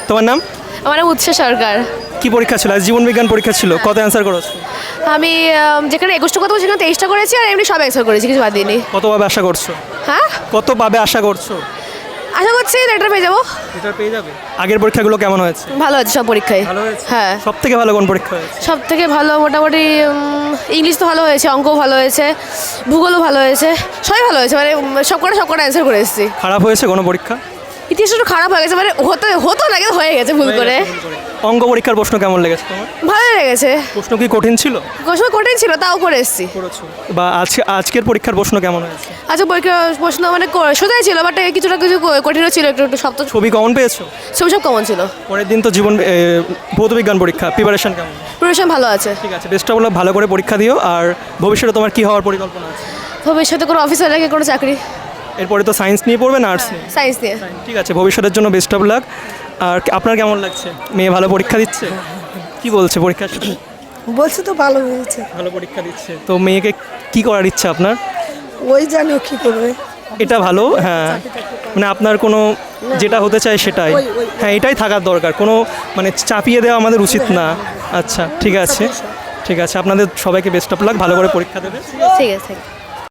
তোমার নাম? আমার নাম উৎসা সরকার। কি পরীক্ষা ছিল? আজ জীবন বিজ্ঞান পরীক্ষা ছিল, কত অ্যান্সার করেছো? আমি যেখানে 21টা কথা সেখানে 23টা করেছি, আর এমনি সব অ্যান্সার করেছি, কিছু বাদ দিইনি। কত পাবে আশা করছো? হ্যাঁ, কত পাবে আশা করছো? আশা করছি লেটার পেয়ে যাবো। এটা পেয়ে যাবে। আগের পরীক্ষাগুলো কেমন হয়েছে? ভালো হয়েছে সব পরীক্ষায়। ভালো হয়েছে। হ্যাঁ, সব থেকে ভালো কোন পরীক্ষা হয়েছে? সব থেকে ভালো মোটামুটি ইংলিশ তো ভালো হয়েছে, অঙ্কও ভালো হয়েছে, ভূগোলও ভালো হয়েছে, সবই ভালো হয়েছে, মানে সব কটা অ্যান্সার করে এসেছি। খারাপ হয়েছে কোনো পরীক্ষা? ইতিহাস একটু খারাপ হয়ে গেছে, মানে হতো না, কিন্তু হয়ে গেছে ভুল করে। অঙ্ক পরীক্ষার প্রশ্ন কেমন লেগেছে তোমার? ভালো লেগেছে। প্রশ্ন কি কঠিন ছিল? প্রশ্ন কঠিন ছিল, তাও করে এসেছি। বা আজকের পরীক্ষার প্রশ্ন কেমন হয়েছে? আচ্ছা, পরীক্ষা প্রশ্ন মানে সোজাই ছিল, বাট কিছুটা কিছু কঠিনও ছিল, একটু একটু। সব তো ছবি কমন পেয়েছো? সব কমন ছিল। পরের দিন তো ভৌত বিজ্ঞান পরীক্ষা, প্রিপারেশন কেমন? প্রিপারেশন ভালো আছে। ঠিক আছে, বেস্ট অফ লাক, ভালো করে পরীক্ষা দিও। আর ভবিষ্যতে তোমার কি হওয়ার পরিকল্পনা আছে? ভবিষ্যতে কোনো অফিসার রেখে কোনো চাকরি। এরপরে তো সায়েন্স নিয়ে পড়বে না আর্টস নিয়ে? সায়েন্স নিয়ে। ঠিক আছে, ভবিষ্যতের জন্য বেস্ট অফ লাক। আর আপনার কেমন লাগছে? মেয়ে ভালো পরীক্ষা দিচ্ছে? কি বলছে পরীক্ষা? বলছে তো ভালো হয়েছে। ভালো পরীক্ষা দিচ্ছে তো মেয়েকে কি করার ইচ্ছা আপনার? ওই জানি ও কী করবে। এটা ভালো, হ্যাঁ, মানে আপনার কোনো যেটা হতে চায় সেটাই, হ্যাঁ, এটাই থাকার দরকার। কোনো মানে চাপিয়ে দেওয়া আমাদের উচিত না। আচ্ছা, ঠিক আছে, ঠিক আছে, আপনাদের সবাইকে বেস্ট অফ লাক, ভালো করে পরীক্ষা দেবে। ঠিক আছে।